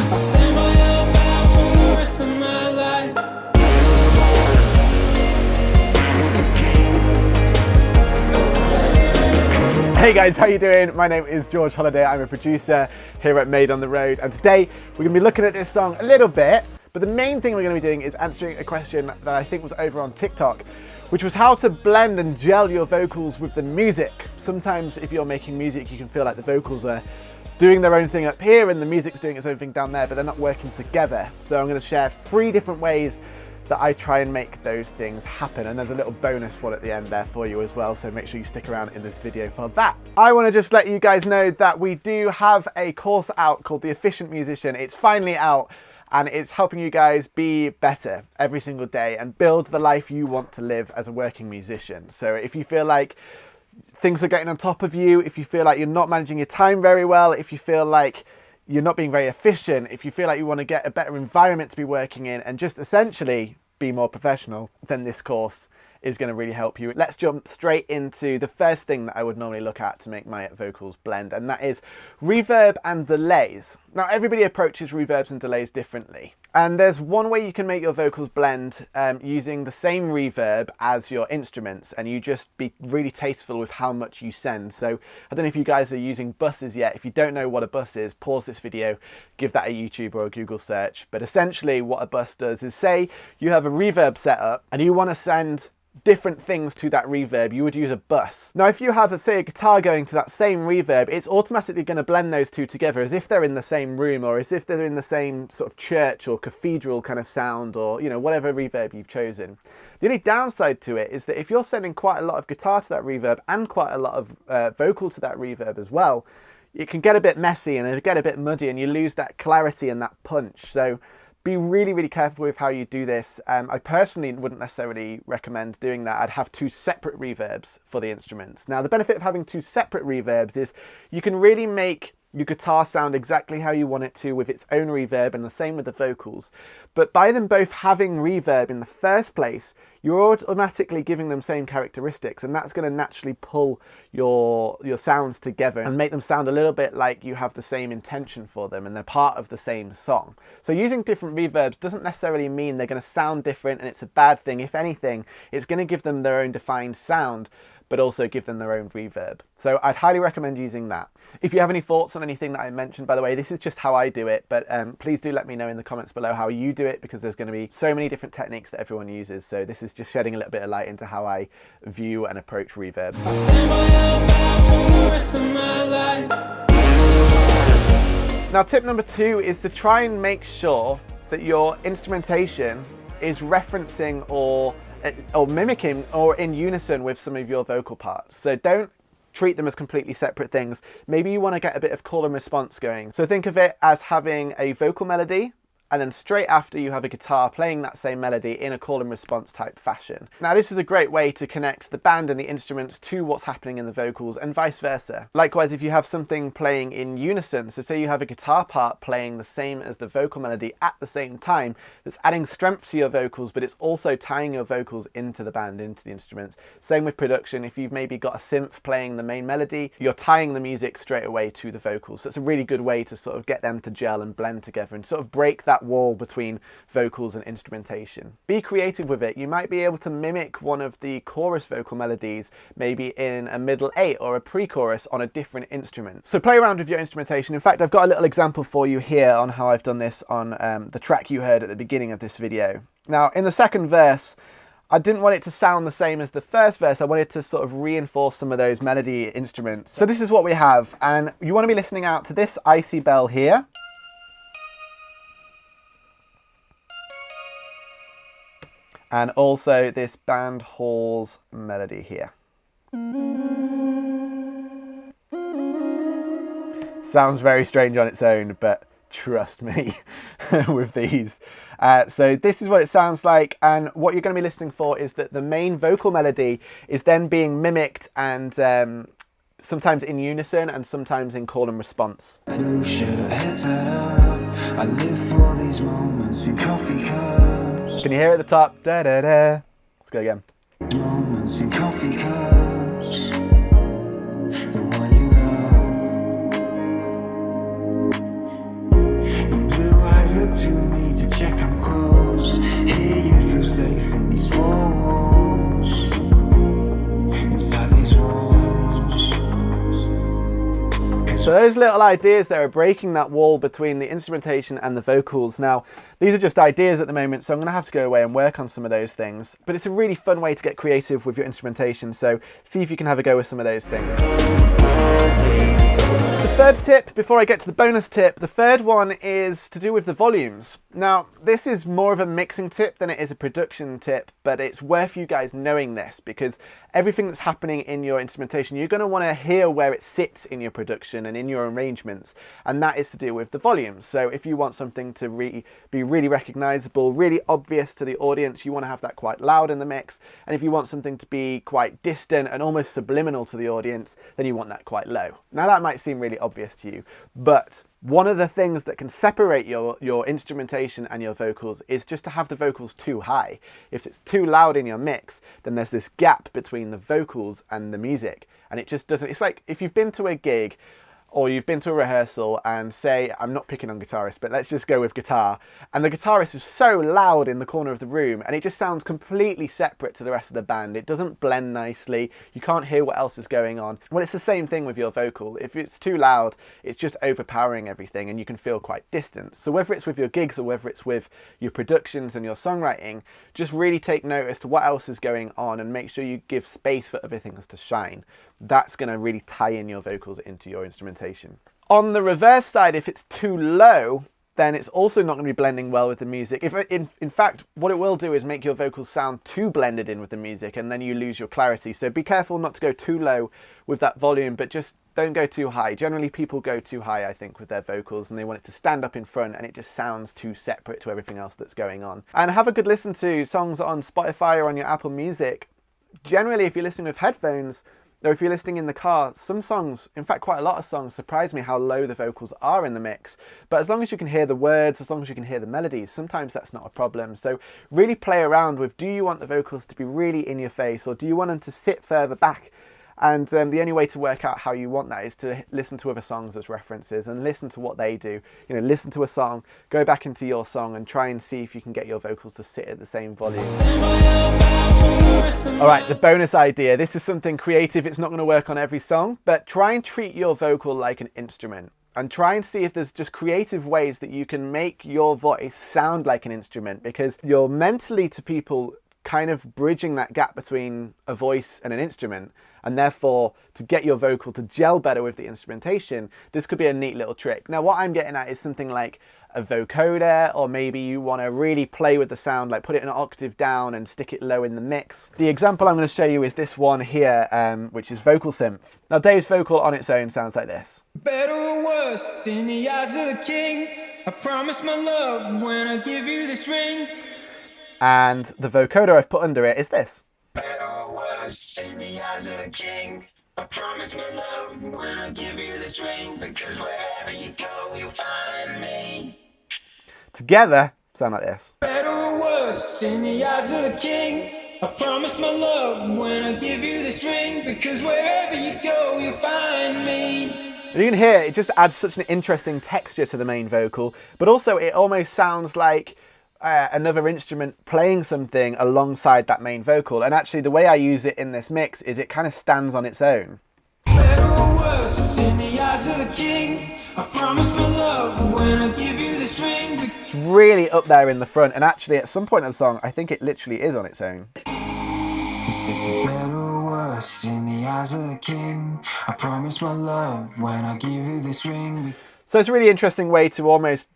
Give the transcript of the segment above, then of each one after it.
Hey guys, how you doing? My name is George Holliday. I'm a producer here at Made on the Road, and today we're going to be looking at this song a little bit, but the main thing we're going to be doing is answering a question that I think was over on TikTok, which was how to blend and gel your vocals with the music. Sometimes if you're making music, you can feel like the vocals are doing their own thing up here and the music's doing its own thing down there, but they're not working together. So I'm going to share 3 different ways that I try and make those things happen, and there's a little bonus one at the end there for you as well, so make sure you stick around in this video for that. I want to just let you guys know that we do have a course out called The Efficient Musician. It's finally out and it's helping you guys be better every single day and build the life you want to live as a working musician. So if you feel like things are getting on top of you, if you feel like you're not managing your time very well, if you feel like you're not being very efficient, if you feel like you want to get a better environment to be working in and just essentially be more professional, then this course is going to really help you. Let's jump straight into the first thing that I would normally look at to make my vocals blend, and that is reverb and delays. Now, everybody approaches reverbs and delays differently, and there's one way you can make your vocals blend using the same reverb as your instruments, and you just be really tasteful with how much you send. So I don't know if you guys are using buses yet. If you don't know what a bus is, pause this video, give that a YouTube or a Google search. But essentially what a bus does is, say you have a reverb set up and you want to send different things to that reverb, you would use a bus. Now if you have, say, a guitar going to that same reverb, it's automatically going to blend those two together as if they're in the same room, or as if they're in the same sort of church or cathedral kind of sound, or whatever reverb you've chosen. The only downside to it is that if you're sending quite a lot of guitar to that reverb and quite a lot of vocal to that reverb as well, it can get a bit messy and it'll get a bit muddy and you lose that clarity and that punch. So be really, really careful with how you do this. I personally wouldn't necessarily recommend doing that. I'd have 2 separate reverbs for the instruments. Now, the benefit of having 2 separate reverbs is you can really make your guitar sound exactly how you want it to with its own reverb, and the same with the vocals. But by them both having reverb in the first place, you're automatically giving them same characteristics, and that's going to naturally pull your sounds together and make them sound a little bit like you have the same intention for them and they're part of the same song. So using different reverbs doesn't necessarily mean they're going to sound different and it's a bad thing. If anything, it's going to give them their own defined sound, but also give them their own reverb. So I'd highly recommend using that. If you have any thoughts on anything that I mentioned, by the way, this is just how I do it, but please do let me know in the comments below how you do it, because there's going to be so many different techniques that everyone uses. So this is just shedding a little bit of light into how I view and approach reverbs. Now, tip number 2 is to try and make sure that your instrumentation is referencing or mimicking or in unison with some of your vocal parts. So don't treat them as completely separate things. Maybe you want to get a bit of call and response going. So think of it as having a vocal melody, and then straight after you have a guitar playing that same melody in a call and response type fashion. Now this is a great way to connect the band and the instruments to what's happening in the vocals, and vice versa. Likewise, if you have something playing in unison, so say you have a guitar part playing the same as the vocal melody at the same time, that's adding strength to your vocals, but it's also tying your vocals into the band, into the instruments. Same with production. If you've maybe got a synth playing the main melody, you're tying the music straight away to the vocals. So it's a really good way to sort of get them to gel and blend together and sort of break that wall between vocals and instrumentation. Be creative with it. You might be able to mimic one of the chorus vocal melodies, maybe in a middle 8 or a pre-chorus on a different instrument. So play around with your instrumentation. In fact, I've got a little example for you here on how I've done this on the track you heard at the beginning of this video. Now, in the second verse, I didn't want it to sound the same as the first verse. I wanted to sort of reinforce some of those melody instruments. So this is what we have, and you want to be listening out to this icy bell here. And also this band hall's melody here. Sounds very strange on its own, but trust me with these. So this is what it sounds like, and what you're going to be listening for is that the main vocal melody is then being mimicked, and sometimes in unison and sometimes in call and response. I live for these moments in coffee cups. Can you hear it at the top? Da, da, da. Let's go again. Moments in coffee cups. The one you love. In blue took to me to check I'm close. Here you feel safe in these four walls, inside these walls. So those little ideas there are breaking that wall between the instrumentation and the vocals. Now, these are just ideas at the moment, so I'm going to have to go away and work on some of those things. But it's a really fun way to get creative with your instrumentation, so see if you can have a go with some of those things. The third tip, before I get to the bonus tip, the third one is to do with the volumes. Now, this is more of a mixing tip than it is a production tip, but it's worth you guys knowing this because everything that's happening in your instrumentation, you're going to want to hear where it sits in your production and in your arrangements, and that is to do with the volumes. So if you want something to be really recognizable, really obvious to the audience, you want to have that quite loud in the mix, and if you want something to be quite distant and almost subliminal to the audience, then you want that quite low. Now that might seem really obvious to you, but one of the things that can separate your instrumentation and your vocals is just to have the vocals too high. If it's too loud in your mix, then there's this gap between the vocals and the music, and it just doesn't. It's like if you've been to a gig or you've been to a rehearsal and say, I'm not picking on guitarists, but let's just go with guitar, and the guitarist is so loud in the corner of the room and it just sounds completely separate to the rest of the band. It doesn't blend nicely, you can't hear what else is going on. Well, it's the same thing with your vocal. If it's too loud, it's just overpowering everything and you can feel quite distant. So whether it's with your gigs or whether it's with your productions and your songwriting, just really take notice to what else is going on and make sure you give space for other things to shine. That's going to really tie in your vocals into your instrumentation. On the reverse side, if it's too low, then it's also not going to be blending well with the music. In fact, what it will do is make your vocals sound too blended in with the music and then you lose your clarity. So be careful not to go too low with that volume, but just don't go too high. Generally people go too high, I think, with their vocals and they want it to stand up in front and it just sounds too separate to everything else that's going on. And have a good listen to songs on Spotify or on your Apple Music. Generally, if you're listening with headphones, or if you're listening in the car, some songs, in fact quite a lot of songs, surprise me how low the vocals are in the mix. But as long as you can hear the words, as long as you can hear the melodies, sometimes that's not a problem. So really play around with, do you want the vocals to be really in your face or do you want them to sit further back? And the only way to work out how you want that is to listen to other songs as references and listen to what they do. You know, listen to a song, go back into your song and try and see if you can get your vocals to sit at the same volume. All right, the bonus idea. This is something creative. It's not going to work on every song, but try and treat your vocal like an instrument. And try and see if there's just creative ways that you can make your voice sound like an instrument, because you're mentally to people kind of bridging that gap between a voice and an instrument, and therefore to get your vocal to gel better with the instrumentation, this could be a neat little trick. Now what I'm getting at is something like a vocoder, or maybe you want to really play with the sound, like put it an octave down and stick it low in the mix. The example I'm going to show you is this one here, which is vocal synth. Now Dave's vocal on its own sounds like this. Better or worse in the eyes of the king, I promise my love when I give you this ring. And the vocoder I've put under it is this. Better or worse in the eyes of the king, I promise my love when I give you this ring, because wherever you go you'll find me. Together sound like this. Better or worse in the eyes of the king, I promise my love when I give you this ring, because wherever you go you'll find me. And you can hear it just adds such an interesting texture to the main vocal, but also it almost sounds like another instrument playing something alongside that main vocal. And actually the way I use it in this mix is it kind of stands on its own. Better or worse in the eyes of the king, I promise my love when I give you this ring. It's really up there in the front, and actually at some point in the song I think it literally is on its own. Better or worse in the eyes of the king, I promise my love when I give you this ring. So it's a really interesting way to almost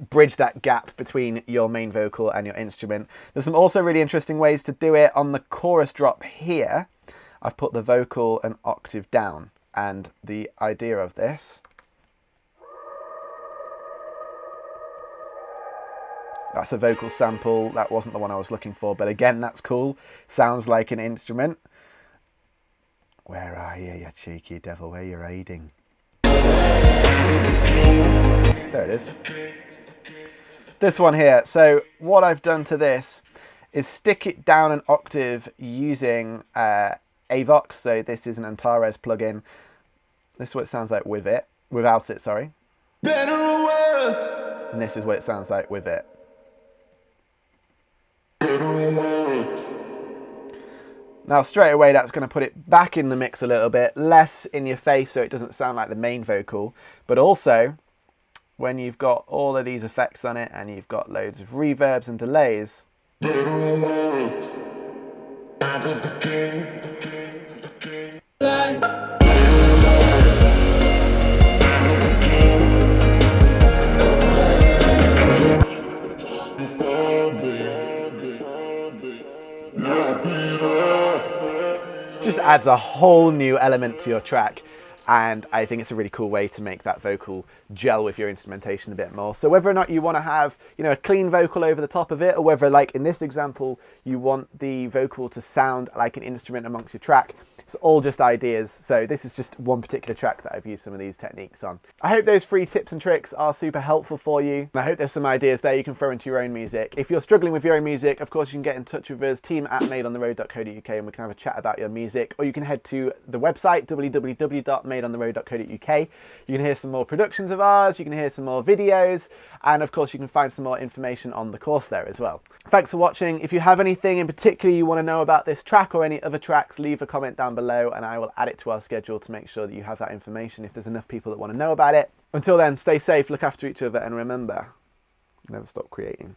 bridge that gap between your main vocal and your instrument. There's some also really interesting ways to do it. On the chorus drop here, I've put the vocal an octave down, and the idea of this, that's a vocal sample. That wasn't the one I was looking for, but again, that's cool. Sounds like an instrument. Where are you, you cheeky devil? Where are you hiding? There it is. This one here. So what I've done to this is stick it down an octave using Avox. So this is an Antares plugin. This is what it sounds like with it, without it, sorry. Better or worse And this is what it sounds like with it. Now straight away that's going to put it back in the mix a little bit, less in your face so it doesn't sound like the main vocal, but also when you've got all of these effects on it and you've got loads of reverbs and delays, just adds a whole new element to your track, and I think it's a really cool way to make that vocal gel with your instrumentation a bit more. So whether or not you want to have, you know, a clean vocal over the top of it, or whether, like in this example, you want the vocal to sound like an instrument amongst your track, it's all just ideas. So this is just one particular track that I've used some of these techniques on. I hope those 3 tips and tricks are super helpful for you. And I hope there's some ideas there you can throw into your own music. If you're struggling with your own music, of course you can get in touch with us, team@madeontheroad.co.uk, and we can have a chat about your music. Or you can head to the website, www.madeontheroad.co.uk. You can hear some more productions of ours, you can hear some more videos, and of course you can find some more information on the course there as well. Thanks for watching. If you have anything in particular you want to know about this track or any other tracks, leave a comment down below and I will add it to our schedule to make sure that you have that information if there's enough people that want to know about it. Until then, stay safe, look after each other, and remember, never stop creating.